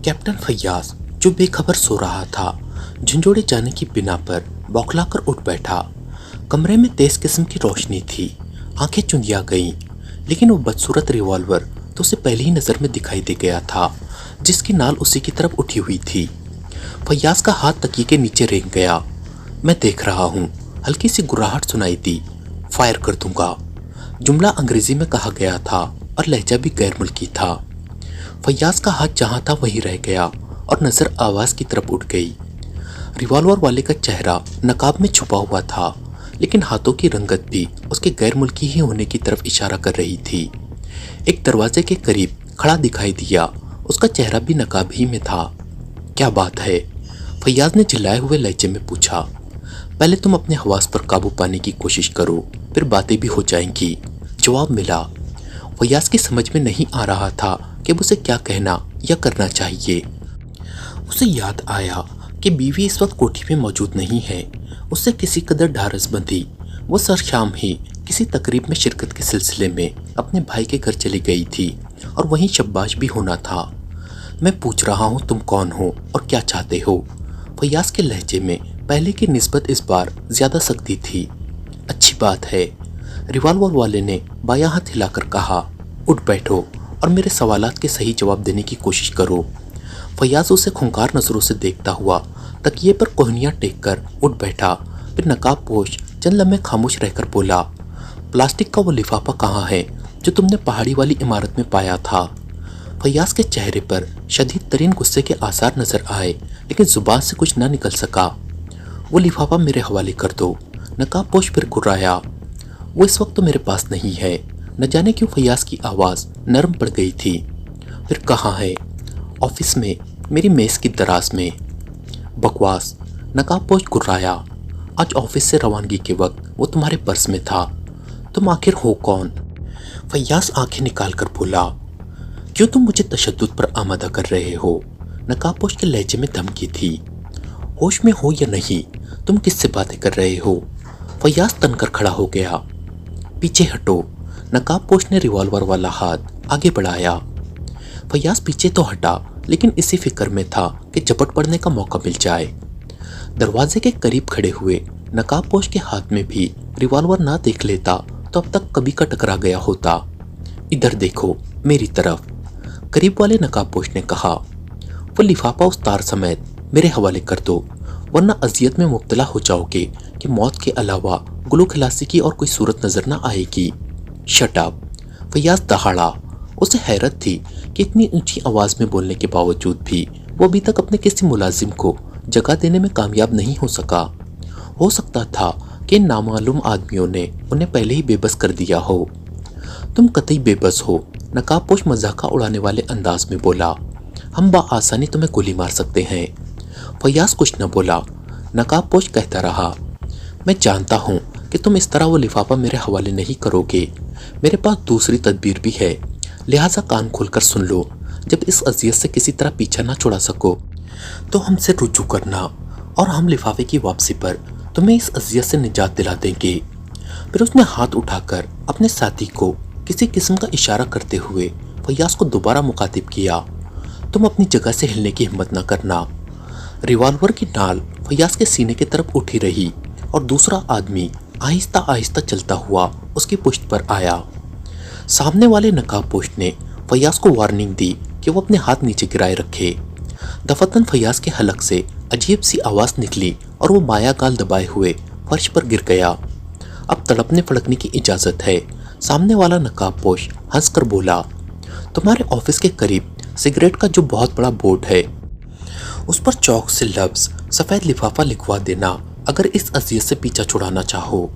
Captain Faiyaz जो बेखबर सो रहा था, झंझोड़े जाने की बिना पर बौखलाकर उठ बैठा। कमरे में तेज किस्म की रोशनी थी, आंखें चुंधिया गईं, लेकिन वो बदसूरत रिवॉल्वर तो उसे पहली ही नजर में दिखाई दे गया था, जिसकी नाल उसी की तरफ उठी हुई थी। फैयाज का हाथ तकिए के नीचे रेंग गया। मैं देख रहा हूँ, हल्की सी गुर्राहट सुनाई दी। फायर कर दूंगा। जुमला अंग्रेजी में कहा गया था और लहजा भी गैर मुल्की था। फैयाज का हाथ जहां था वहीं रह गया और नजर आवाज की तरफ उठ गई। रिवॉल्वर वाले का चेहरा नकाब में छुपा हुआ था, लेकिन हाथों की रंगत भी उसके गैर मुल्की ही होने की तरफ इशारा कर रही थी। एक दरवाजे के करीब खड़ा दिखाई दिया, उसका चेहरा भी नकाब ही में था। क्या बात है? फैयाज ने चिल्लाए हुए लहजे में पूछा। पहले तुम अपने हवास पर काबू पाने की कोशिश करो, फिर बातें भी हो जाएंगी, जवाब मिला। फैयाज की समझ में नहीं आ रहा था कि उसे क्या कहना या करना चाहिए। उसे याद आया कि बीवी इस वक्त कोठी में मौजूद नहीं है। उससे किसी कदर ढारस बंधी वो सर शाम ही किसी तकरीब में शिरकत के सिलसिले में अपने भाई के घर चली गई थी और वहीं शब्बाश भी होना था। मैं पूछ रहा हूँ तुम कौन हो और क्या चाहते हो? फैयाज के लहजे में पहले की निस्बत इस बार ज्यादा सख्ती थी। अच्छी बात है, रिवॉल्वर वाले ने बायां हाथ हिलाकर कहा। उठ बैठो और मेरे सवालात के सही जवाब देने की कोशिश करो। फैयाज उसे खूंखार नजरों से देखता हुआ तकिए पर कोहनियां टेक कर उठ बैठा। फिर नकाब पोश चंद लम्हे खामोश रहकर बोला, प्लास्टिक का वो लिफाफा कहाँ है जो तुमने पहाड़ी वाली इमारत में पाया था? फैयाज के चेहरे पर शदीद तरीन गुस्से के आसार नजर आए, लेकिन जुबान से कुछ ना निकल सका। वो लिफाफा मेरे हवाले कर दो। नकाब पोश फिर गुर्राया। वो इस वक्त तो मेरे पास नहीं है। न जाने क्यों फैयाज की आवाज़ नरम पड़ गई थी। फिर कहाँ है? ऑफिस में, मेरी मेज़ की दराज में। बकवास, नकाबपोश गुर्राया। आज ऑफिस से रवानगी के वक्त वो तुम्हारे पर्स में था। तुम आखिर हो कौन? फैयाज आंखें निकाल कर बोला। क्यों तुम मुझे तशद्दुद पर आमादा कर रहे हो? नकाबपोश के लहजे में धमकी थी। होश में हो या नहीं, तुम किससे बातें कर रहे हो? फैयाज तनकर खड़ा हो गया। पीछे हटो। नकाबपोश ने रिवॉल्वर वाला हाथ आगे बढ़ाया। फैयाज पीछे तो हटा, लेकिन इसी फिक्र में था कि झपट पड़ने का मौका मिल जाए। दरवाजे के करीब खड़े हुए नकाबपोश के हाथ में भी रिवॉल्वर ना देख लेता तो अब तक कभी का टकरा गया होता। इधर देखो, मेरी तरफ, करीब वाले नकाबपोश ने कहा। वो लिफाफा उस तार समेत मेरे हवाले कर दो, वरना अजियत में मुब्तला हो जाओगे कि मौत के अलावा गुलो खिलासी की और कोई सूरत नजर ना आएगी। Shut up. फैयाज दहाड़ा। उसे हैरत थी कि इतनी ऊंची आवाज में बोलने के बावजूद भी वो अभी तक अपने किसी मुलाजिम को जगह देने में कामयाब नहीं हो सका। हो सकता था कि इन नामालूम आदमियों ने उन्हें पहले ही बेबस कर दिया हो। तुम कतई बेबस हो, नकाबपोश मजाका उड़ाने वाले अंदाज में बोला। हम बआसानी तुम्हें गोली मार सकते हैं। फैयाज कुछ न बोला। नकाबपोश कहता रहा, मैं जानता हूँ कि तुम इस तरह वो लिफाफा मेरे हवाले नहीं करोगे। मेरे पास दूसरी तदबीर भी है, लिहाजा कान खोलकर सुन लो। जब इस अजियत से किसी तरह पीछा ना छुड़ा सको तो हमसे रुजू करना और हम लिफाफे की वापसी पर तुम्हें इस अजियत से निजात दिला देंगे। फिर उसने हाथ उठाकर अपने साथी को किसी किस्म का इशारा करते हुए फैयाज को दोबारा मुखातिब किया। तुम अपनी जगह से हिलने की हिम्मत न करना। रिवॉल्वर की नाल फैयाज के सीने की तरफ उठी रही और दूसरा आदमी आहिस्ता आहिस्ता चलता हुआ उसकी पुश्त पर आया। सामने वाले नकाबपोश ने फैयाज को वार्निंग दी कि वो अपने हाथ नीचे गिराए रखे। दफतन फैयाज के हलक से अजीब सी आवाज निकली और वो माया गाल दबाए हुए फर्श पर गिर गया। अब तड़पने फड़कने की इजाजत है। सामने वाला नकाबपोश हंसकर बोला, तुम्हारे ऑफिस के करीब सिगरेट का जो बहुत बड़ा बोर्ड है, उस पर चौक से लफ्ज सफेद लिफाफा लिखवा देना अगर इस अजियत से पीछा छुड़ाना चाहो।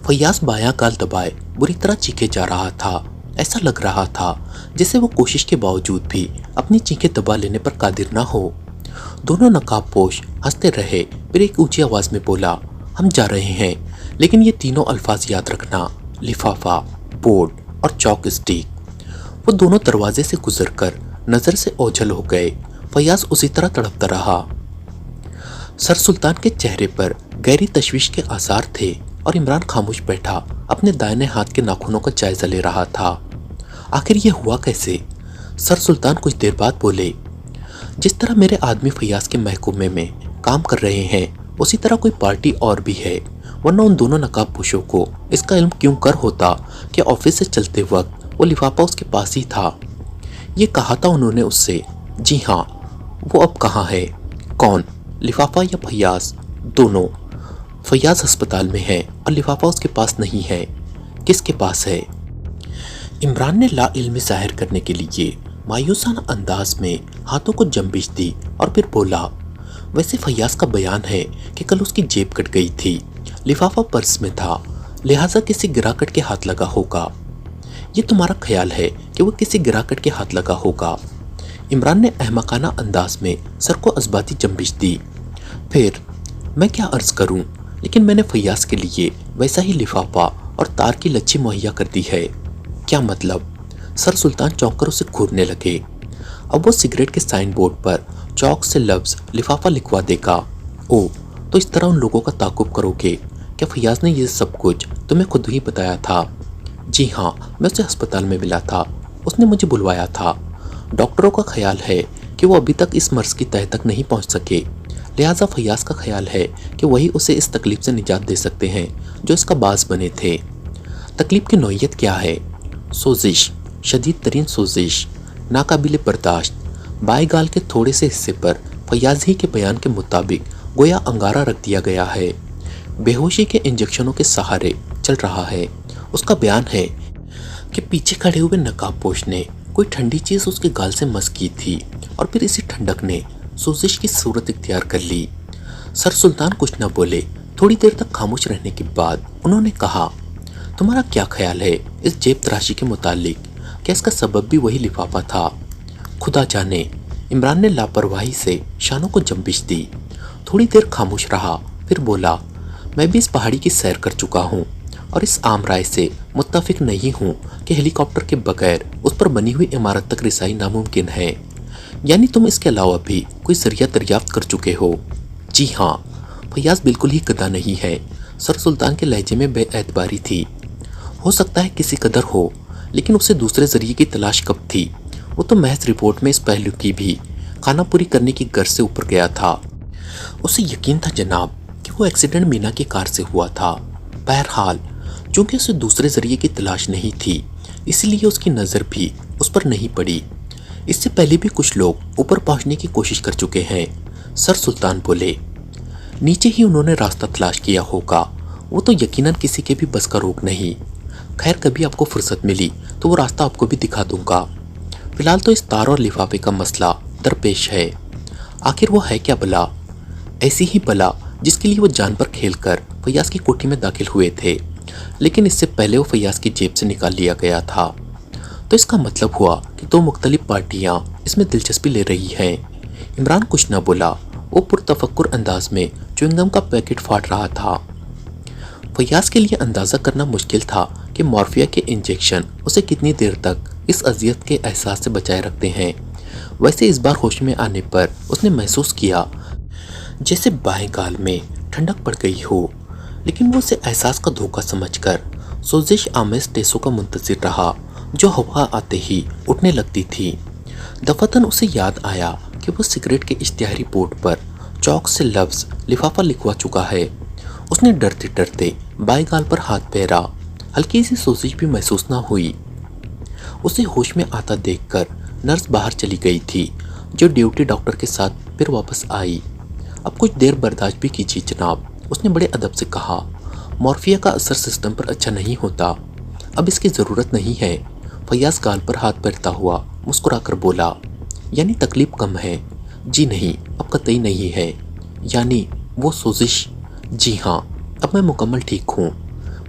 फैयाज बायां गाल दबाए बुरी तरह चीखे जा रहा था। ऐसा लग रहा था जैसे वो कोशिश के बावजूद भी अपनी चीखें दबा लेने पर कादिर ना हो। दोनों नकाबपोश हंसते रहे। फिर एक ऊंची आवाज में बोला, हम जा रहे हैं, लेकिन ये तीनों अल्फाज याद रखना, लिफाफा, बोर्ड और चौक स्टिक। वो दोनों दरवाजे से गुजरकर नजर से ओझल हो गए। फैयाज उसी तरह तड़पता रहा। सर सुल्तान के चेहरे पर गहरी तशवीश के आसार थे और इमरान खामोश बैठा अपने दाहिने हाथ के नाखूनों का जायजा ले रहा था। आखिर ये हुआ कैसे? सर सुल्तान कुछ देर बाद बोले, जिस तरह मेरे आदमी फैयाज के महकमे में काम कर रहे हैं उसी तरह कोई पार्टी और भी है, वरना उन दोनों नकाबपोशों को इसका इल्म क्यों कर होता कि ऑफिस से चलते वक्त वो लिफाफा उसके पास ही था। ये कहा था उन्होंने उससे। जी हाँ, वो अब कहाँ है? कौन, लिफाफा या फैयाज? दोनों। फैयाज अस्पताल में है और लिफाफा उसके पास नहीं है। किसके पास है? इमरान ने ला इल्मी ज़ाहिर करने के लिए मायूसाना अंदाज में हाथों को जंबिश दी और फिर बोला, वैसे फैयाज का बयान है कि कल उसकी जेब कट गई थी, लिफाफा पर्स में था, लिहाजा किसी गिराकट के हाथ लगा होगा। ये तुम्हारा ख्याल है कि वो किसी गिराकट के हाथ लगा होगा? इमरान ने अहमकाना अंदाज में सर को अजबाती जंबिश दी। फिर मैं क्या अर्ज करूं, लेकिन मैंने फैयाज के लिए वैसा ही लिफाफा और तार की लच्छी मुहैया कर दी है। क्या मतलब? सर सुल्तान चौंक कर उसे घूरने लगे। अब वो सिगरेट के साइन बोर्ड पर चौक से लफ्ज लिफाफा लिखवा देगा। ओ, तो इस तरह उन लोगों का ताकुब करोगे? क्या फैयाज ने ये सब कुछ तुम्हें खुद ही बताया था? जी हाँ, मैं उसे अस्पताल में मिला था, उसने मुझे बुलवाया था। डॉक्टरों का ख्याल है कि वो अभी तक इस मर्ज की तह तक नहीं पहुंच सके, लिहाजा फैयाज का ख्याल है कि वही उसे इस तकलीफ से निजात दे सकते हैं जो इसका बास बने थे। तकलीफ की नौइयत क्या है? सोजिश, शदीद तरीन सोजिश, नाकाबिले बर्दाश्त। बाएं गाल के थोड़े से हिस्से पर फैयाज ही के बयान के मुताबिक गोया अंगारा रख दिया गया है, बेहोशी के इंजेक्शनों के सहारे चल रहा है। उसका बयान है कि पीछे खड़े हुए नकाबपोश ने कोई ठंडी चीज़ उसके गाल से मस की थी और फिर इसी ठंडक ने सोजिश की सूरत इख्तियार कर ली। सर सुल्तान कुछ न बोले। थोड़ी देर तक खामोश रहने के बाद उन्होंने कहा, तुम्हारा क्या ख्याल है इस जेब तराशी के मुतालिक? क्या इसका सबब भी वही लिफाफा था? खुदा जाने। इमरान ने लापरवाही से शानों को जंबिश दी। थोड़ी देर खामोश रहा, फिर बोला, मैं भी इस पहाड़ी की सैर कर चुका हूँ और इस आम राय से मुत्तफिक नहीं हूँ कि हेलीकॉप्टर के बगैर उस पर बनी हुई इमारत तक रिसाई नामुमकिन है। यानी तुम इसके अलावा भी कोई जरिया दरियाफ्त कर चुके हो? जी हाँ। फैयाज बिल्कुल ही गधा नहीं है। सर सुल्तान के लहजे में बेएतबारी थी। हो सकता है किसी कदर हो, लेकिन उसे दूसरे जरिए की तलाश कब थी? वो तो महज रिपोर्ट में इस पहलू की भी खाना पूरी करने की गर्ज से ऊपर गया था। उसे यकीन था जनाब कि वो एक्सीडेंट मीना की कार से हुआ था। बहरहाल चूंकि उसे दूसरे जरिए की तलाश नहीं थी, इसलिए उसकी नज़र भी उस पर नहीं पड़ी। इससे पहले भी कुछ लोग ऊपर पहुंचने की कोशिश कर चुके हैं। सर सुल्तान बोले, नीचे ही उन्होंने रास्ता तलाश किया होगा। वो तो यकीनन किसी के भी बस का रोग नहीं। खैर, कभी आपको फुर्सत मिली तो वो रास्ता आपको भी दिखा दूंगा। फिलहाल तो इस तार और लिफाफे का मसला दरपेश है। आखिर वो है क्या बला? ऐसी ही बला जिसके लिए वो जान पर खेल कर फैयाज की कोठी में दाखिल हुए थे, लेकिन इससे पहले वो फैयाज की जेब से निकाल लिया गया था। तो इसका मतलब हुआ कि दो मुख्तलिफ पार्टियां इसमें दिलचस्पी ले रही हैं। इमरान कुछ न बोला। वो पुरतफक्कुर अंदाज में च्युइंगम का पैकेट फाड़ रहा था। फैयाज के लिए अंदाज़ा करना मुश्किल था कि मॉर्फिया के इंजेक्शन उसे कितनी देर तक इस अजियत के एहसास से बचाए रखते हैं। वैसे इस बार होश में आने पर उसने महसूस किया जैसे बाएं गाल में ठंडक पड़ गई हो, लेकिन वो उसे एहसास का धोखा समझकर सोजिश आमेज टेसों का मुंतजिर रहा जो हवा आते ही उठने लगती थी। दफतन उसे याद आया कि वो सिगरेट के इश्तिहारी बोर्ड पर चौक से लफ्ज लिफाफा लिखवा चुका है। उसने डरते डरते बाएं गाल पर हाथ फेरा। हल्की सी सोजिश भी महसूस ना हुई। उसे होश में आता देखकर नर्स बाहर चली गई थी, जो ड्यूटी डॉक्टर के साथ फिर वापस आई। अब कुछ देर बर्दाश्त भी कीजिए जनाब, उसने बड़े अदब से कहा। मॉर्फिया का असर सिस्टम पर अच्छा नहीं होता, अब इसकी ज़रूरत नहीं है। फैयाज गाल पर हाथ फेरता हुआ मुस्कुराकर बोला, यानी तकलीफ कम है? जी नहीं, अब कतई नहीं है। यानी वो सोजिश? जी हाँ, अब मैं मुकम्मल ठीक हूँ।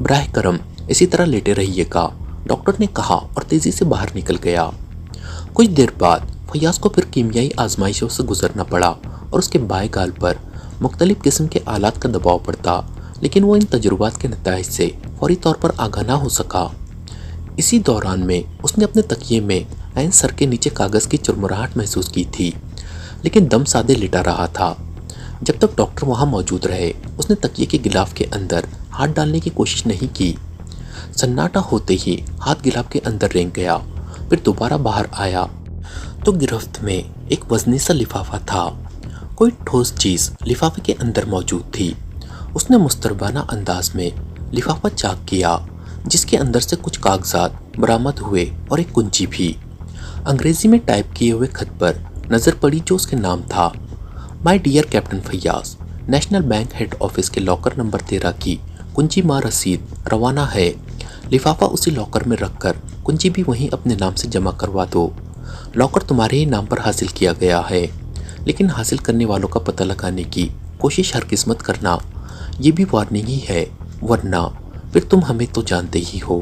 बराह करम इसी तरह लेटे रहिएगा, डॉक्टर ने कहा और तेज़ी से बाहर निकल गया। कुछ देर बाद फैयाज को फिर कीमियाई आजमाइशों से गुजरना पड़ा और उसके बाएं गाल पर मुख्तलिफ किस्म के आलात का दबाव पड़ता, लेकिन वो इन तजुर्बात के नताइज से फौरी तौर पर आगाह ना हो सका। इसी दौरान में उसने अपने तकिए में ऐन सर के नीचे कागज़ की चुरमुराहट महसूस की थी, लेकिन दम साधे लेटा रहा था। जब तक डॉक्टर वहाँ मौजूद रहे, उसने तकिए के गिलाफ के अंदर हाथ डालने की कोशिश नहीं की। सन्नाटा होते ही हाथ गिलाफ के अंदर रेंग गया, फिर दोबारा बाहर आया तो गिरफ्त में एक वजनी सा लिफाफा था। कोई ठोस चीज लिफाफे के अंदर मौजूद थी। उसने मुस्तरबाना अंदाज में लिफाफा चाक किया, जिसके अंदर से कुछ कागजात बरामद हुए और एक कुंजी भी। अंग्रेजी में टाइप किए हुए खत पर नजर पड़ी जो उसके नाम था। My dear captain Fayyaz, national bank head office के लॉकर नंबर 13 की कुंजी माँ रसीद रवाना है। लिफाफा उसी लॉकर में रखकर कुंजी भी वहीं अपने नाम से जमा करवा दो। लॉकर तुम्हारे ही नाम पर हासिल किया गया है, लेकिन हासिल करने वालों का पता लगाने की कोशिश हरगिज़ मत करना। ये भी वार्निंग ही है, वरना फिर तुम हमें तो जानते ही हो।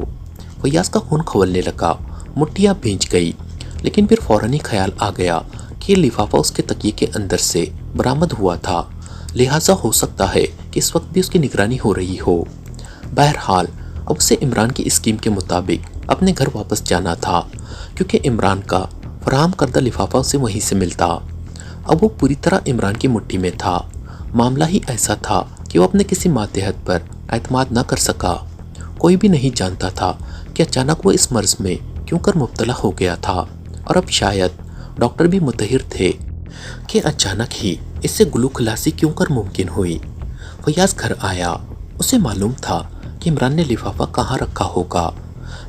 फैयाज का खून खौलने लगा, मुट्ठियाँ भींच गई, लेकिन फिर फौरन ही ख्याल आ गया कि लिफाफा उसके तकिए के अंदर से बरामद हुआ था, लिहाजा हो सकता है कि इस वक्त भी उसकी निगरानी हो रही हो। बहरहाल अब उसे इमरान की स्कीम के मुताबिक अपने घर वापस जाना था, क्योंकि इमरान का फराहम करदा लिफाफा उसे वहीं से मिलता। अब वो पूरी तरह इमरान की मुट्ठी में था। मामला ही ऐसा था कि वो अपने किसी मातहत पर एतमाद न कर सका। कोई भी नहीं जानता था कि अचानक वो इस मर्ज में क्यों कर मुब्तला हो गया था, और अब शायद डॉक्टर भी मुतहिर थे कि अचानक ही इससे गुलू खलासी क्यों कर मुमकिन हुई। फैयाज घर आया। उसे मालूम था कि इमरान ने लिफाफा कहाँ रखा होगा।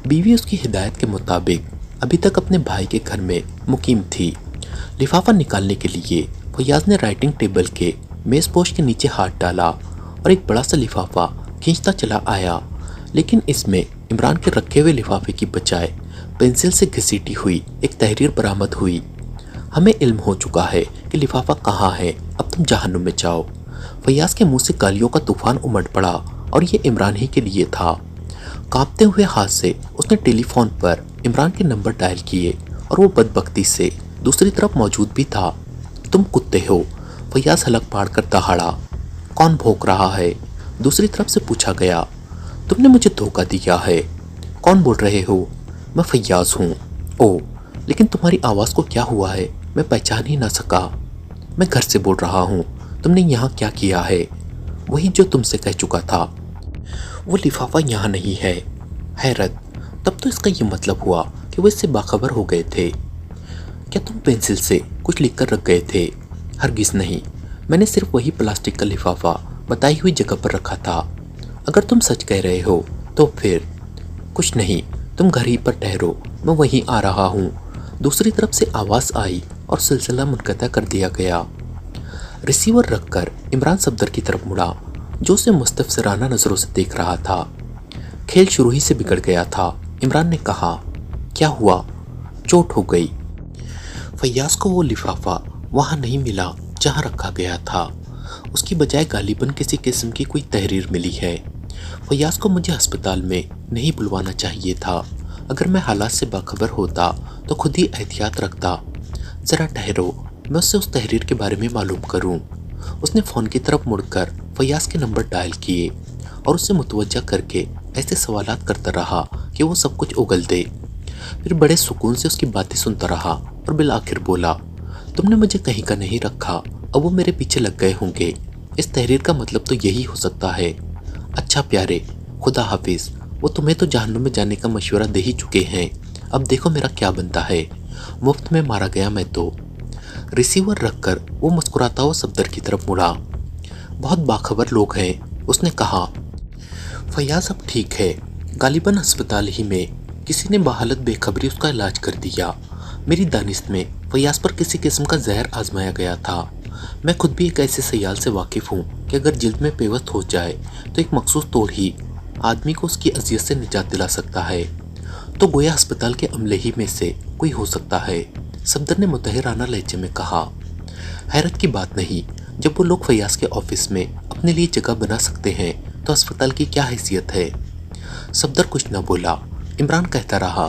बीवी उसकी हिदायत के मुताबिक अभी तक अपने भाई के घर में मुकीम थी। लिफाफा निकालने के लिए फैयाज ने राइटिंग टेबल के मेज़ पोश के नीचे हाथ डाला और एक बड़ा सा लिफाफा खींचता चला आया, लेकिन इसमें इमरान के रखे हुए लिफाफे की बजाय पेंसिल से घसीटी हुई एक तहरीर बरामद हुई। हमें इल्म हो चुका है कि लिफाफा कहाँ है, अब तुम जहन्नुम में जाओ। फैयाज के मुंह से गालियों का तूफान उमड़ पड़ा, और ये इमरान ही के लिए था। कांपते हुए हाथ से उसने टेलीफोन पर इमरान के नंबर डायल किए, और वो बदबख्ती से दूसरी तरफ मौजूद भी था। तुम कुत्ते हो, फैयाज हलक पाड़ कर दहाड़ा। कौन भौंक रहा है, दूसरी तरफ से पूछा गया। तुमने मुझे धोखा दिया है। कौन बोल रहे हो? मैं फैयाज हूँ। ओ, लेकिन तुम्हारी आवाज़ को क्या हुआ है, मैं पहचान ही ना सका। मैं घर से बोल रहा हूँ। तुमने यहाँ क्या किया है? वही जो तुमसे कह चुका था। वो लिफाफा यहाँ नहीं है। हैरत, तब तो इसका ये मतलब हुआ कि वो इससे बाखबर हो गए थे। क्या तुम पेंसिल से कुछ लिख कर रख गए थे? हरगिज़ नहीं, मैंने सिर्फ वही प्लास्टिक का लिफाफा बताई हुई जगह पर रखा था। अगर तुम सच कह रहे हो तो फिर कुछ नहीं, तुम घर ही पर ठहरो, मैं वहीं आ रहा हूँ। दूसरी तरफ से आवाज़ आई और सिलसिला मुनक़ता कर दिया गया। रिसीवर रखकर इमरान सफदर की तरफ मुड़ा, जो उसे मुस्तफसराना नज़रों से देख रहा था। खेल शुरू ही से बिगड़ गया था। इमरान ने कहा, क्या हुआ? चोट हो गई। फैयाज को वो लिफाफा वहाँ नहीं मिला जहाँ रखा गया था। उसकी बजाय गालिबन किसी किस्म की कोई तहरीर मिली है। फैयाज को मुझे अस्पताल में नहीं बुलवाना चाहिए था। अगर मैं हालात से बाखबर होता तो खुद ही एहतियात रखता। ज़रा ठहरो, मैं उससे उस तहरीर के बारे में मालूम करूं। उसने फ़ोन की तरफ मुड़कर फैयाज के नंबर डायल किए और उससे मुतवज्जा करके ऐसे सवालात करता रहा कि वो सब कुछ उगल दे। फिर बड़े सुकून से उसकी बातें सुनता रहा और बिल आखिर बोला, तुमने मुझे कहीं का नहीं रखा, अब वो मेरे पीछे लग गए होंगे। इस तहरीर का मतलब तो यही हो सकता है। अच्छा प्यारे, खुदा हाफिज़। वो तुम्हें तो जहन्नुम में जाने का मशवरा दे ही चुके हैं। अब देखो मेरा क्या बनता है। मुफ्त में मारा गया मैं तो। रिसीवर रखकर वो मुस्कुराता हुआ सफदर की तरफ मुड़ा। बहुत बाखबर लोग हैं, उसने कहा। फैयाज अब ठीक है। गालिबन अस्पताल ही में किसी ने बहालत बेखबरी उसका इलाज कर दिया। मेरी दानिश में फैयाज पर किसी किस्म का जहर आजमाया गया था। मैं खुद भी एक ऐसे सयाल से वाकिफ़ हूँ कि अगर जिल्द में पेवस्त हो जाए तो एक मखसूस तौर ही आदमी को उसकी अजियत से निजात दिला सकता है। तो गोया अस्पताल के अमले ही में से कोई हो सकता है, सफदर ने मुतहराना लहजे में कहा। हैरत की बात नहीं, जब वो लोग फैयाज के ऑफिस में अपने लिए जगह बना सकते हैं तो अस्पताल की क्या हैसियत है। सफदर कुछ न बोला। इमरान कहता रहा,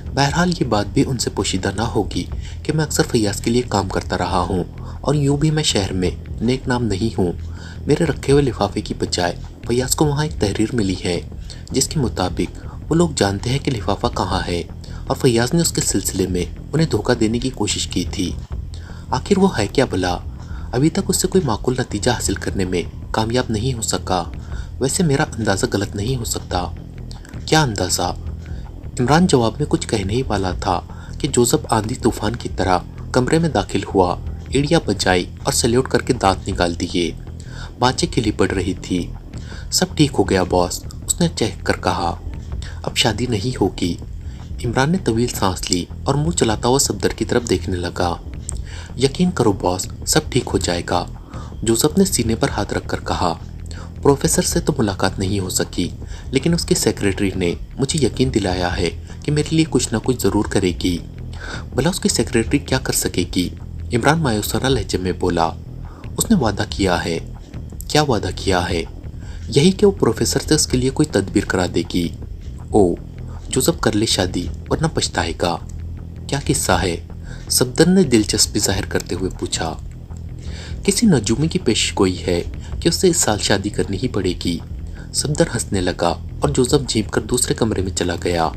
बहरहाल ये बात भी उनसे पोशीदा ना होगी कि मैं अक्सर फैयाज के लिए काम करता रहा हूँ, और यूँ भी मैं शहर में नेक नाम नहीं हूँ। मेरे रखे हुए लिफाफे की बजाय फैयाज को वहाँ एक तहरीर मिली है जिसके मुताबिक वो लोग जानते हैं कि लिफाफा कहाँ है, और फैयाज ने उसके सिलसिले में उन्हें धोखा देने की कोशिश की थी। आखिर वो है क्या भला? अभी तक उससे कोई माकूल नतीजा हासिल करने में कामयाब नहीं हो सका। वैसे मेरा अंदाज़ा गलत नहीं हो सकता। क्या अंदाज़ा? इमरान जवाब में कुछ कहने ही वाला था کہ जोसेफ आंधी तूफान की तरह कमरे में दाखिल हुआ, एड़ियां बजाई और सैल्यूट करके दांत निकाल दिए। बातें खिली पड़ रही थी। सब ठीक हो गया बॉस, उसने चेक कर कहा। अब शादी नहीं होगी। इमरान ने तवील सांस ली और मुंह चलाता हुआ सफदर की तरफ देखने लगा। यकीन करो बॉस, सब ठीक हो जाएगा, जोसेफ ने सीने पर हाथ रखकर कहा। प्रोफेसर से तो मुलाकात नहीं हो सकी, लेकिन उसकी सेक्रेटरी ने मुझे यकीन दिलाया है कि मेरे लिए कुछ ना कुछ ज़रूर करेगी। भला उसकी सेक्रेटरी क्या कर सकेगी? इमरान मायूसाना लहजे में बोला। उसने वादा किया है। क्या वादा किया है? यही कि वो प्रोफेसर से उसके लिए कोई तदबीर करा देगी। ओ, जोसेफ कर ले शादी वरना पछताएगा। क्या किस्सा है? सफदर ने दिलचस्पी जाहिर करते हुए पूछा। किसी नजूमी की पेश गोई है कि उससे इस साल शादी करनी ही पड़ेगी। सफदर हंसने लगा और जोसेफ झींप कर दूसरे कमरे में चला गया।